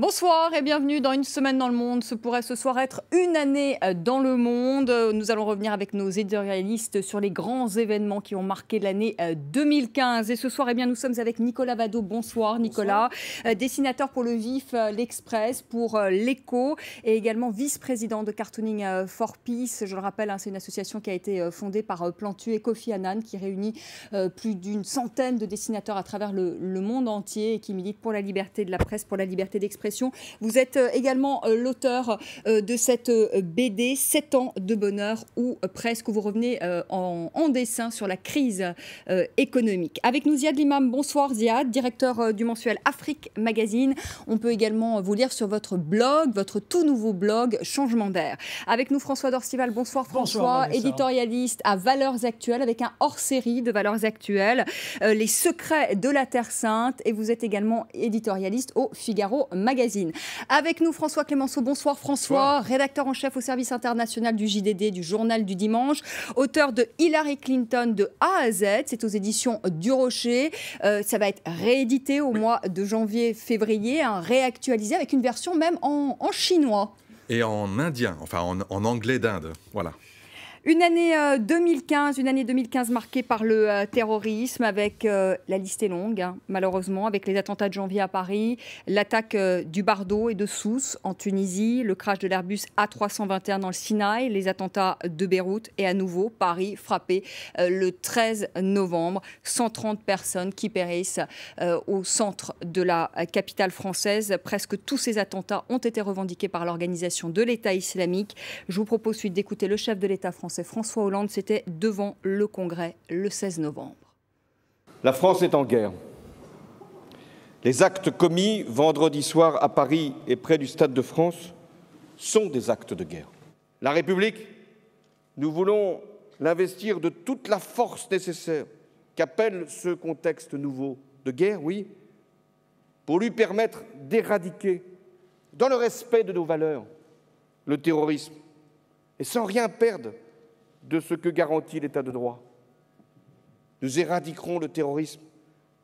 Bonsoir et bienvenue dans Une semaine dans le monde. Ce pourrait ce soir être une année dans le monde. Nous allons revenir avec nos éditorialistes sur les grands événements qui ont marqué l'année 2015. Et ce soir, nous sommes avec Nicolas Vado. Bonsoir Nicolas, dessinateur pour Le Vif, L'Express, pour L'Écho et également vice-président de Cartooning for Peace. Je le rappelle, c'est une association qui a été fondée par Plantu et Kofi Annan qui réunit plus d'une centaine de dessinateurs à travers le monde entier et qui milite pour la liberté de la presse, pour la liberté d'expression. Vous êtes également l'auteur de cette BD 7 ans de bonheur ou presque, où vous revenez en dessin sur la crise économique. Avec nous Ziad Limam. Bonsoir Ziad, directeur du mensuel Afrique Magazine. On peut également vous lire sur votre blog, votre tout nouveau blog Changement d'air. Avec nous François Dorcival. Bonsoir François, bonsoir, éditorialiste à Valeurs Actuelles avec un hors-série de Valeurs Actuelles, les secrets de la Terre Sainte, et vous êtes également éditorialiste au Figaro Magazine. Avec nous François Clémenceau. Bonsoir François, bonsoir. Rédacteur en chef au service international du JDD, du Journal du Dimanche, auteur de Hillary Clinton de A à Z, c'est aux éditions du Rocher. Ça va être réédité au mois de janvier-février, réactualisé avec une version même en chinois. Et en indien, enfin en anglais d'Inde, voilà. Une année 2015 marquée par le terrorisme, avec la liste est longue, malheureusement, avec les attentats de janvier à Paris, l'attaque du Bardo et de Sousse en Tunisie, le crash de l'Airbus A321 dans le Sinaï, les attentats de Beyrouth et à nouveau Paris frappé le 13 novembre. 130 personnes qui périssent au centre de la capitale française. Presque tous ces attentats ont été revendiqués par l'organisation de l'État islamique. Je vous propose ensuite d'écouter le chef de l'État français, François Hollande. C'était devant le Congrès le 16 novembre. La France est en guerre. Les actes commis vendredi soir à Paris et près du Stade de France sont des actes de guerre. La République, nous voulons l'investir de toute la force nécessaire qu'appelle ce contexte nouveau de guerre, oui, pour lui permettre d'éradiquer, dans le respect de nos valeurs, le terrorisme, et sans rien perdre de ce que garantit l'État de droit. Nous éradiquerons le terrorisme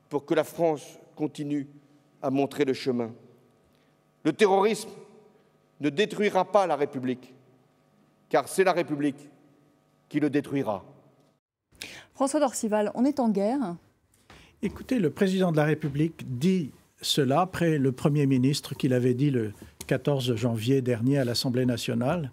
pour que la France continue à montrer le chemin. Le terrorisme ne détruira pas la République, car c'est la République qui le détruira. François Dorcival, on est en guerre? Écoutez, le président de la République dit cela après le Premier ministre qu'il avait dit le 14 janvier dernier à l'Assemblée nationale.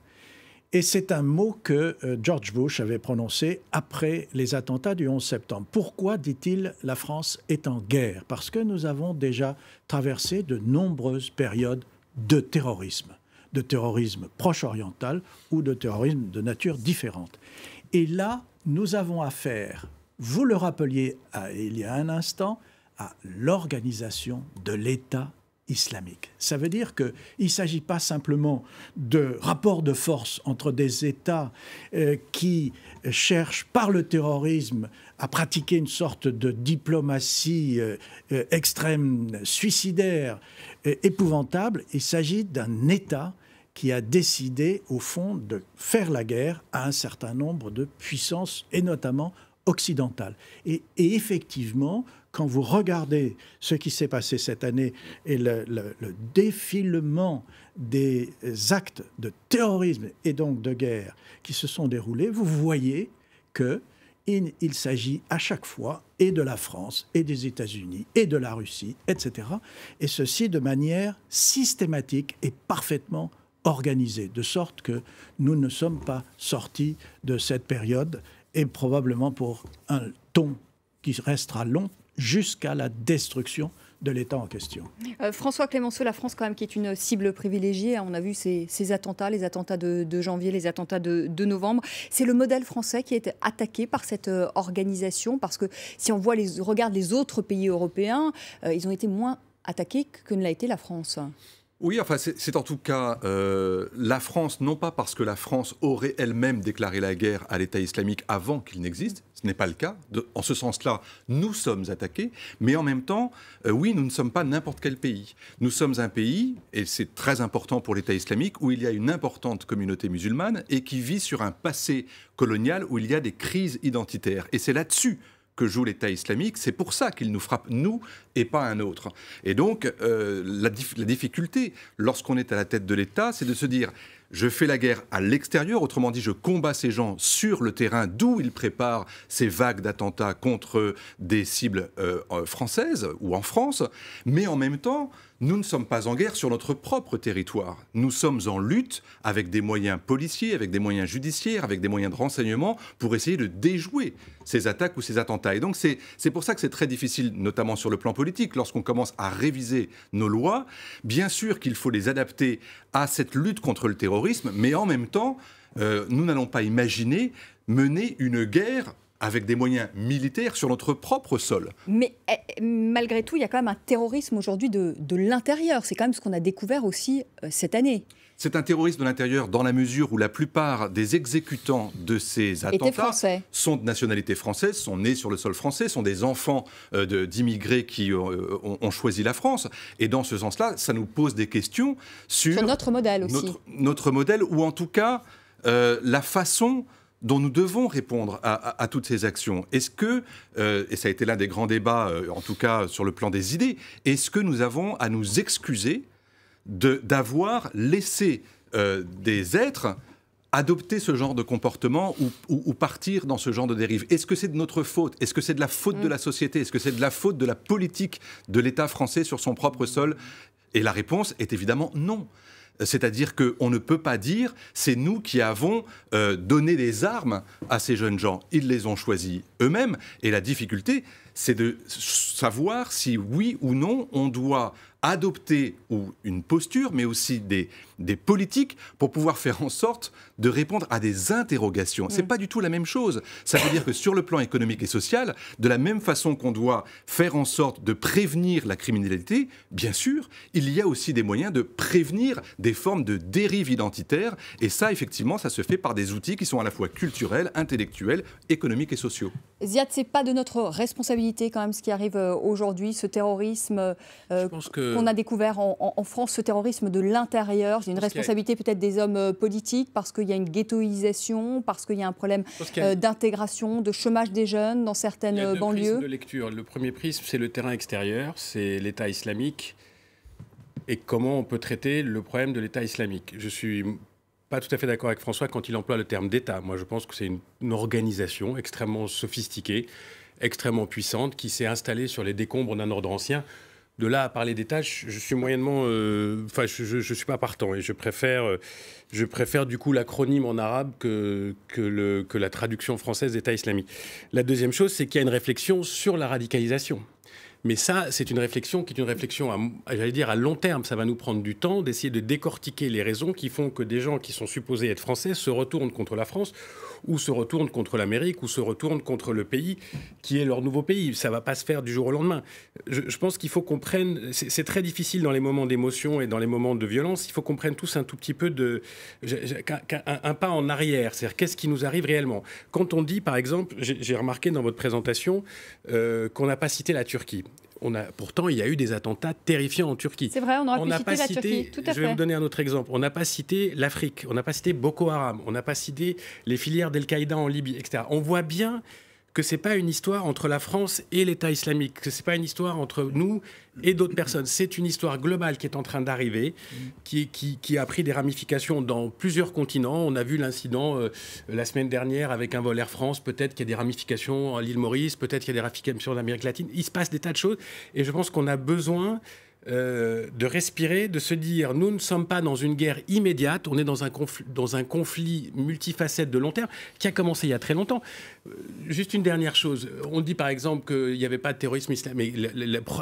Et c'est un mot que George Bush avait prononcé après les attentats du 11 septembre. Pourquoi, dit-il, la France est en guerre? Parce que nous avons déjà traversé de nombreuses périodes de terrorisme proche-oriental ou de terrorisme de nature différente. Et là, nous avons affaire, vous le rappeliez il y a un instant, à l'organisation de l'État islamique. Ça veut dire qu'il ne s'agit pas simplement de rapports de force entre des États qui cherchent par le terrorisme à pratiquer une sorte de diplomatie extrême, suicidaire, épouvantable. Il s'agit d'un État qui a décidé, au fond, de faire la guerre à un certain nombre de puissances, et notamment occidentales. Et effectivement, quand vous regardez ce qui s'est passé cette année et le défilement des actes de terrorisme et donc de guerre qui se sont déroulés, vous voyez qu'il s'agit à chaque fois et de la France et des États-Unis et de la Russie, etc. Et ceci de manière systématique et parfaitement organisée, de sorte que nous ne sommes pas sortis de cette période, et probablement pour un temps qui restera long jusqu'à la destruction de l'État en question. François Clémenceau, la France quand même qui est une cible privilégiée, on a vu ces attentats, les attentats de janvier, les attentats de novembre. C'est le modèle français qui est attaqué par cette organisation, parce que si on regarde les autres pays européens, ils ont été moins attaqués que ne l'a été la France. Oui, enfin, c'est en tout cas la France, non pas parce que la France aurait elle-même déclaré la guerre à l'État islamique avant qu'il n'existe, ce n'est pas le cas. En ce sens-là, nous sommes attaqués, mais en même temps, oui, nous ne sommes pas n'importe quel pays. Nous sommes un pays, et c'est très important pour l'État islamique, où il y a une importante communauté musulmane et qui vit sur un passé colonial où il y a des crises identitaires. Et c'est là-dessus que joue l'État islamique. C'est pour ça qu'il nous frappe, nous, et pas un autre. Et donc, la difficulté, lorsqu'on est à la tête de l'État, c'est de se dire... Je fais la guerre à l'extérieur, autrement dit, je combats ces gens sur le terrain d'où ils préparent ces vagues d'attentats contre des cibles françaises ou en France, mais en même temps, nous ne sommes pas en guerre sur notre propre territoire. Nous sommes en lutte avec des moyens policiers, avec des moyens judiciaires, avec des moyens de renseignement pour essayer de déjouer ces attaques ou ces attentats. Et donc c'est pour ça que c'est très difficile, notamment sur le plan politique, lorsqu'on commence à réviser nos lois. Bien sûr qu'il faut les adapter à cette lutte contre le terrorisme, mais en même temps, nous n'allons pas imaginer mener une guerre avec des moyens militaires sur notre propre sol. Mais malgré tout, il y a quand même un terrorisme aujourd'hui de l'intérieur. C'est quand même ce qu'on a découvert aussi cette année. C'est un terrorisme de l'intérieur dans la mesure où la plupart des exécutants de ces attentats sont de nationalité française, sont nés sur le sol français, sont des enfants d'immigrés qui ont choisi la France. Et dans ce sens-là, ça nous pose des questions sur notre modèle aussi. Notre modèle, ou en tout cas la façon dont nous devons répondre à toutes ces actions. Est-ce que, et ça a été l'un des grands débats, en tout cas sur le plan des idées, est-ce que nous avons à nous excuser d'avoir laissé des êtres adopter ce genre de comportement ou partir dans ce genre de dérive? Est-ce que c'est de notre faute? Est-ce que c'est de la faute de la société? Est-ce que c'est de la faute de la politique de l'État français sur son propre sol? Et la réponse est évidemment non. C'est-à-dire qu'on ne peut pas dire c'est nous qui avons donné les armes à ces jeunes gens. Ils les ont choisis eux-mêmes. Et la difficulté, c'est de savoir si oui ou non on doit adopter une posture, mais aussi des politiques pour pouvoir faire en sorte de répondre à des interrogations. C'est pas du tout la même chose. Ça veut dire que sur le plan économique et social, de la même façon qu'on doit faire en sorte de prévenir la criminalité, bien sûr, il y a aussi des moyens de prévenir des formes de dérives identitaires. Et ça, effectivement, ça se fait par des outils qui sont à la fois culturels, intellectuels, économiques et sociaux. Ziad, c'est pas de notre responsabilité quand même ce qui arrive aujourd'hui, ce terrorisme qu'on a découvert en France, ce terrorisme de l'intérieur. C'est une responsabilité peut-être des hommes politiques parce qu'il y a une ghettoisation, parce qu'il y a un problème d'intégration, de chômage des jeunes dans certaines banlieues. Il y a deux prismes de lecture. Le premier prisme, c'est le terrain extérieur, c'est l'État islamique et comment on peut traiter le problème de l'État islamique. Je suis pas tout à fait d'accord avec François quand il emploie le terme d'État. Moi, je pense que c'est une organisation extrêmement sophistiquée, extrêmement puissante, qui s'est installée sur les décombres d'un ordre ancien. De là à parler d'État, je suis moyennement... je suis pas partant et je préfère du coup l'acronyme en arabe que la traduction française d'État islamique. La deuxième chose, c'est qu'il y a une réflexion sur la radicalisation. Mais ça, c'est une réflexion qui est une réflexion, j'allais dire, à long terme. Ça va nous prendre du temps d'essayer de décortiquer les raisons qui font que des gens qui sont supposés être français se retournent contre la France ou se retournent contre l'Amérique ou se retournent contre le pays qui est leur nouveau pays. Ça ne va pas se faire du jour au lendemain. Je pense qu'il faut qu'on prenne... C'est très difficile dans les moments d'émotion et dans les moments de violence. Il faut qu'on prenne tous un tout petit peu un pas en arrière. C'est-à-dire, qu'est-ce qui nous arrive réellement? Quand on dit, par exemple, j'ai remarqué dans votre présentation qu'on n'a pas cité la Turquie. Pourtant, il y a eu des attentats terrifiants en Turquie. C'est vrai, on aurait pu citer la Turquie, tout à fait. Je vais vous donner un autre exemple. On n'a pas cité l'Afrique, on n'a pas cité Boko Haram, on n'a pas cité les filières d'Al-Qaïda en Libye, etc. On voit bien que ce n'est pas une histoire entre la France et l'État islamique, que ce n'est pas une histoire entre nous et d'autres personnes. C'est une histoire globale qui est en train d'arriver, qui a pris des ramifications dans plusieurs continents. On a vu l'incident la semaine dernière avec un vol Air France. Peut-être qu'il y a des ramifications à l'île Maurice, peut-être qu'il y a des ramifications en Amérique latine. Il se passe des tas de choses et je pense qu'on a besoin de respirer, de se dire nous ne sommes pas dans une guerre immédiate, on est dans un conflit multifacette de long terme qui a commencé il y a très longtemps. Juste une dernière chose, on dit par exemple qu'il n'y avait pas de terrorisme islamique.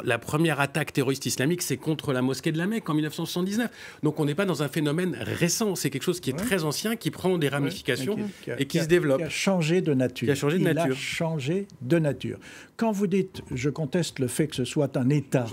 La première attaque terroriste islamique, c'est contre la mosquée de la Mecque en 1979. Donc on n'est pas dans un phénomène récent, c'est quelque chose qui est très ancien, qui prend des ramifications et qui se développe. Qui a changé de nature. Qui a changé de nature. Il a changé de nature. Quand vous dites « je conteste le fait que ce soit un État »,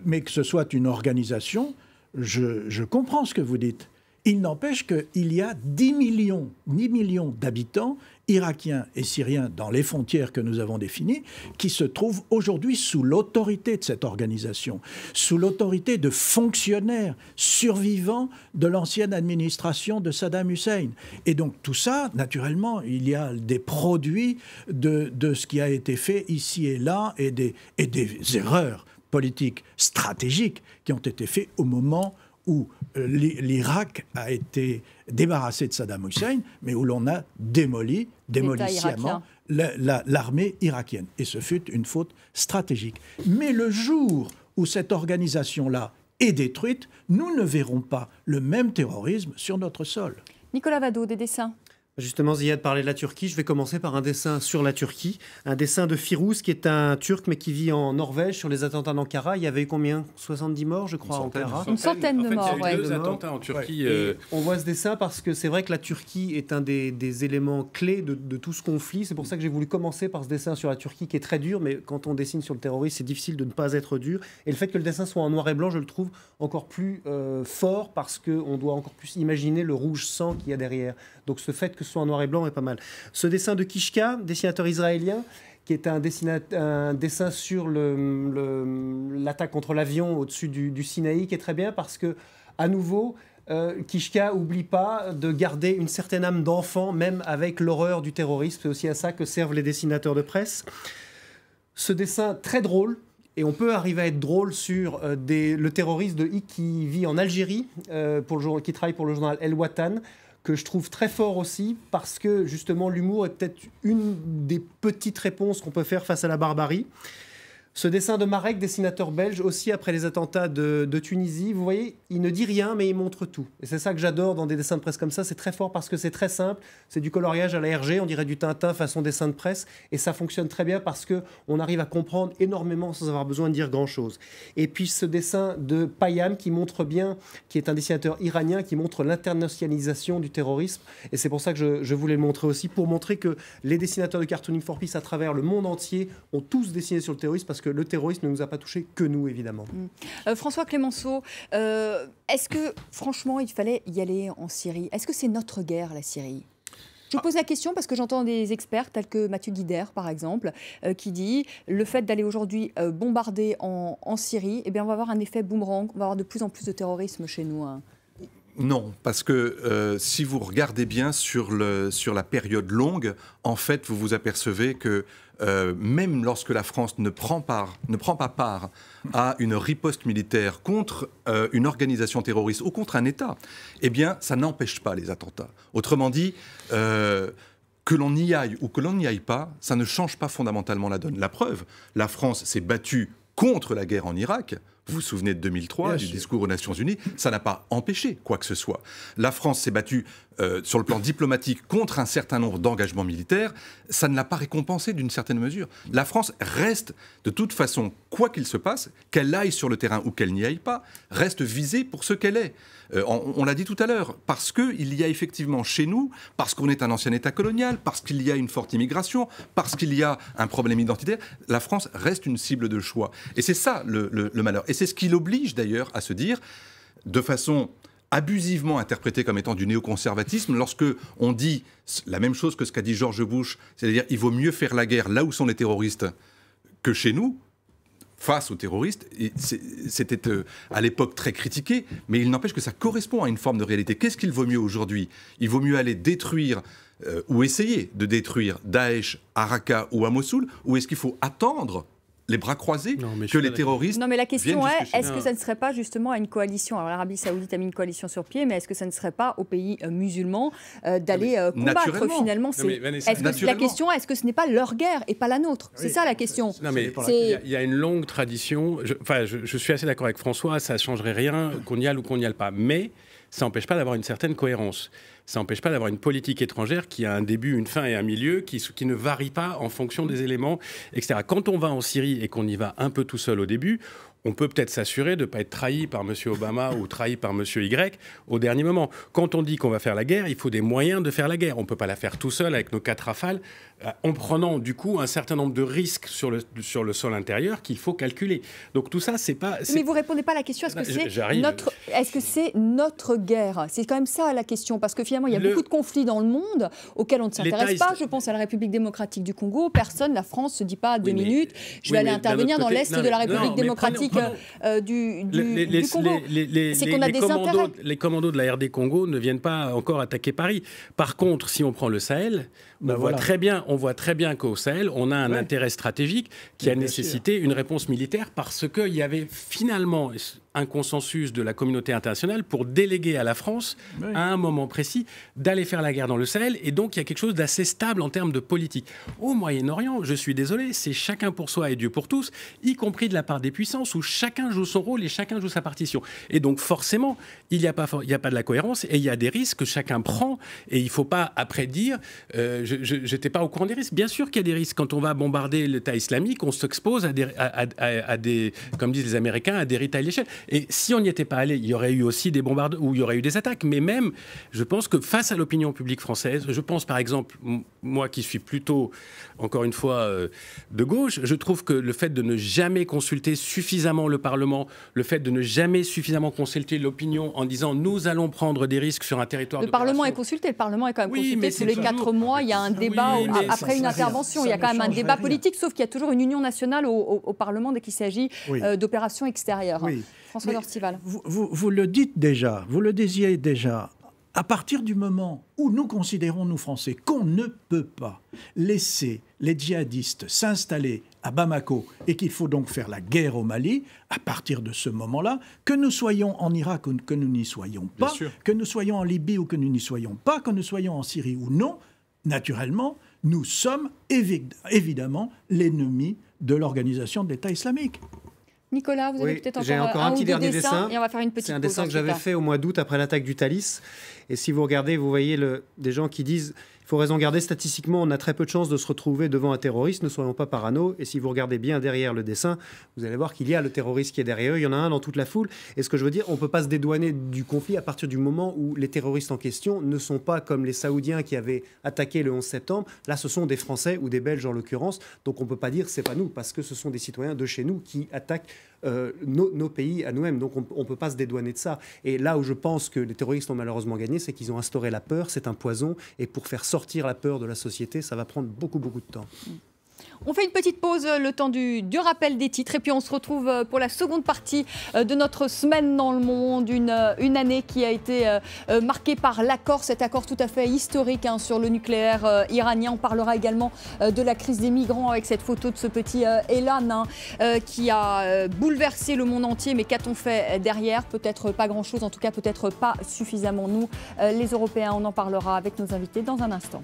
mais que ce soit une organisation, je comprends ce que vous dites. Il n'empêche qu'il y a 10 millions d'habitants irakiens et syriens dans les frontières que nous avons définies, qui se trouvent aujourd'hui sous l'autorité de cette organisation, sous l'autorité de fonctionnaires survivants de l'ancienne administration de Saddam Hussein. Et donc tout ça, naturellement, il y a des produits de ce qui a été fait ici et là et des erreurs politiques stratégiques qui ont été faites au moment où l'Irak a été débarrassé de Saddam Hussein, mais où l'on a démoli sciemment l'armée irakienne. Et ce fut une faute stratégique. Mais le jour où cette organisation-là est détruite, nous ne verrons pas le même terrorisme sur notre sol. Nicolas Vado, des dessins. Justement, Ziad parlait de la Turquie. Je vais commencer par un dessin sur la Turquie. Un dessin de Firouz, qui est un Turc, mais qui vit en Norvège, sur les attentats d'Ankara. Il y avait eu combien? 70 morts, je crois, à Ankara. Une centaine de morts, il y a eu deux attentats en Turquie. On voit ce dessin parce que c'est vrai que la Turquie est un des éléments clés de tout ce conflit. C'est pour ça que j'ai voulu commencer par ce dessin sur la Turquie, qui est très dur, mais quand on dessine sur le terrorisme, c'est difficile de ne pas être dur. Et le fait que le dessin soit en noir et blanc, je le trouve encore plus fort, parce qu'on doit encore plus imaginer le rouge sang qu'il y a derrière. Donc ce fait que ce soit en noir et blanc est pas mal. Ce dessin de Kishka, dessinateur israélien, qui est un dessin sur l'attaque contre l'avion au-dessus du Sinaï, qui est très bien parce que, à nouveau, Kishka n'oublie pas de garder une certaine âme d'enfant, même avec l'horreur du terrorisme. C'est aussi à ça que servent les dessinateurs de presse. Ce dessin très drôle, et on peut arriver à être drôle sur le terroriste qui vit en Algérie, qui travaille pour le journal El Watan, que je trouve très fort aussi, parce que justement l'humour est peut-être une des petites réponses qu'on peut faire face à la barbarie. Ce dessin de Marek, dessinateur belge, aussi après les attentats de Tunisie, vous voyez, il ne dit rien, mais il montre tout. Et c'est ça que j'adore dans des dessins de presse comme ça, c'est très fort parce que c'est très simple, c'est du coloriage à la Hergé, on dirait du Tintin façon dessin de presse, et ça fonctionne très bien parce qu'on arrive à comprendre énormément sans avoir besoin de dire grand-chose. Et puis ce dessin de Payam qui montre bien, qui est un dessinateur iranien, qui montre l'internationalisation du terrorisme, et c'est pour ça que je voulais le montrer aussi, pour montrer que les dessinateurs de Cartooning for Peace à travers le monde entier ont tous dessiné sur le terrorisme, parce que le terrorisme ne nous a pas touchés que nous, évidemment. François Clémenceau, est-ce que, franchement, il fallait y aller en Syrie? Est-ce que c'est notre guerre, la Syrie? Je vous pose la question parce que j'entends des experts tels que Mathieu Guider, par exemple, qui dit le fait d'aller aujourd'hui bombarder en Syrie, eh bien, on va avoir un effet boomerang, on va avoir de plus en plus de terrorisme chez nous. Hein. Non, parce que si vous regardez bien sur la période longue, en fait, vous vous apercevez que même lorsque la France ne prend pas part à une riposte militaire contre une organisation terroriste ou contre un État, eh bien, ça n'empêche pas les attentats. Autrement dit, que l'on y aille ou que l'on n'y aille pas, ça ne change pas fondamentalement la donne. La preuve, la France s'est battue contre la guerre en Irak. Vous vous souvenez de 2003, du discours aux Nations Unies, ça n'a pas empêché quoi que ce soit. La France s'est battue sur le plan diplomatique contre un certain nombre d'engagements militaires, ça ne l'a pas récompensé d'une certaine mesure. La France reste, de toute façon, quoi qu'il se passe, qu'elle aille sur le terrain ou qu'elle n'y aille pas, reste visée pour ce qu'elle est. On l'a dit tout à l'heure, parce qu'il y a effectivement chez nous, parce qu'on est un ancien État colonial, parce qu'il y a une forte immigration, parce qu'il y a un problème identitaire, la France reste une cible de choix. Et c'est ça le malheur. Et c'est ce qui l'oblige d'ailleurs à se dire, de façon abusivement interprétée comme étant du néoconservatisme, lorsque on dit la même chose que ce qu'a dit George Bush, c'est-à-dire il vaut mieux faire la guerre là où sont les terroristes que chez nous, face aux terroristes. C'était à l'époque très critiqué, mais il n'empêche que ça correspond à une forme de réalité. Qu'est-ce qu'il vaut mieux aujourd'hui? Il vaut mieux aller détruire ou essayer de détruire Daesh à Raqqa ou à Mossoul, ou est-ce qu'il faut attendre les bras croisés que les terroristes... Non, mais la question est, est-ce que ça ne serait pas justement à une coalition? Alors l'Arabie Saoudite a mis une coalition sur pied, mais est-ce que ça ne serait pas aux pays musulmans d'aller combattre finalement? La question est, est-ce que ce n'est pas leur guerre et pas la nôtre? C'est ça la question. Non, mais il y a une longue tradition. Je suis assez d'accord avec François, ça ne changerait rien qu'on y aille ou qu'on n'y aille pas. Mais ça n'empêche pas d'avoir une certaine cohérence. Ça n'empêche pas d'avoir une politique étrangère qui a un début, une fin et un milieu, qui ne varie pas en fonction des éléments, etc. Quand on va en Syrie et qu'on y va un peu tout seul au début, on peut peut-être s'assurer de ne pas être trahi par M. Obama ou trahi par M. Y au dernier moment. Quand on dit qu'on va faire la guerre, il faut des moyens de faire la guerre. On ne peut pas la faire tout seul avec nos 4 rafales, en prenant du coup un certain nombre de risques sur le sol intérieur qu'il faut calculer. Donc tout ça, c'est pas... Mais vous ne répondez pas à la question, est-ce que c'est notre guerre? C'est quand même ça la question, parce que finalement, il y a beaucoup de conflits dans le monde auxquels on ne s'intéresse pas. Je pense à la République démocratique du Congo. Personne, la France ne se dit pas 2 minutes, je vais aller intervenir dans l'Est de la République démocratique du Congo. C'est qu'on a des intérêts. Les commandos de la RD Congo ne viennent pas encore attaquer Paris. Par contre, si on prend le Sahel, on voit très bien qu'au Sahel, on a un intérêt stratégique qui a nécessité une réponse militaire parce qu'il y avait finalement un consensus de la communauté internationale pour déléguer à la France, à un moment précis, d'aller faire la guerre dans le Sahel. Et donc, il y a quelque chose d'assez stable en termes de politique. Au Moyen-Orient, je suis désolé, c'est chacun pour soi et Dieu pour tous, y compris de la part des puissances où chacun joue son rôle et chacun joue sa partition. Et donc, forcément, il n'y a pas de la cohérence et il y a des risques que chacun prend. Et il ne faut pas, après, dire je n'étais pas au courant des risques. Bien sûr qu'il y a des risques. Quand on va bombarder l'État islamique, on s'expose à des, comme disent les Américains, à des retaliations. Et si on n'y était pas allé, il y aurait eu aussi des bombardements ou il y aurait eu des attaques. Mais même, je pense que face à l'opinion publique française, je pense par exemple, moi qui suis plutôt, encore une fois, de gauche, je trouve que le fait de ne jamais consulter suffisamment le Parlement, le fait de ne jamais suffisamment consulter l'opinion en disant nous allons prendre des risques sur un territoire d'opération. Le Parlement est consulté, le Parlement est quand même consulté tous les 4 mois. Il y a un débat après une intervention, il y a quand même un débat politique, sauf qu'il y a toujours une union nationale au Parlement dès qu'il s'agit d'opérations extérieures. François Dorstival. Vous le dites déjà, vous le disiez déjà. À partir du moment où nous considérons, nous Français, qu'on ne peut pas laisser les djihadistes s'installer à Bamako et qu'il faut donc faire la guerre au Mali, à partir de ce moment-là, que nous soyons en Irak ou que nous n'y soyons pas, que nous soyons en Libye ou que nous n'y soyons pas, que nous soyons en Syrie ou non, naturellement, nous sommes évidemment l'ennemi de l'organisation de l'État islamique. Nicolas, vous avez peut-être encore un petit dernier dessin et on va faire une petite pause. C'est un dessin que j'avais fait au mois d'août après l'attaque du Thalys. Et si vous regardez, vous voyez des gens qui disent il faut raison garder, statistiquement, on a très peu de chances de se retrouver devant un terroriste, ne soyons pas parano. Et si vous regardez bien derrière le dessin, vous allez voir qu'il y a le terroriste qui est derrière eux, il y en a un dans toute la foule. Et ce que je veux dire, on ne peut pas se dédouaner du conflit à partir du moment où les terroristes en question ne sont pas comme les Saoudiens qui avaient attaqué le 11 septembre. Là, ce sont des Français ou des Belges en l'occurrence. Donc on ne peut pas dire c'est pas nous, parce que ce sont des citoyens de chez nous qui attaquent nos pays à nous-mêmes. Donc on ne peut pas se dédouaner de ça. Et là où je pense que les terroristes ont malheureusement gagné, c'est qu'ils ont instauré la peur, c'est un poison. Et pour faire sortir la peur de la société, ça va prendre beaucoup de temps. On fait une petite pause, le temps du rappel des titres, et puis on se retrouve pour la seconde partie de notre semaine dans le monde, une année qui a été marquée par l'accord, cet accord tout à fait historique sur le nucléaire iranien. On parlera également de la crise des migrants avec cette photo de ce petit Elan qui a bouleversé le monde entier, mais qu'a-t-on fait derrière? Peut-être pas grand-chose, en tout cas peut-être pas suffisamment nous, les Européens. On en parlera avec nos invités dans un instant.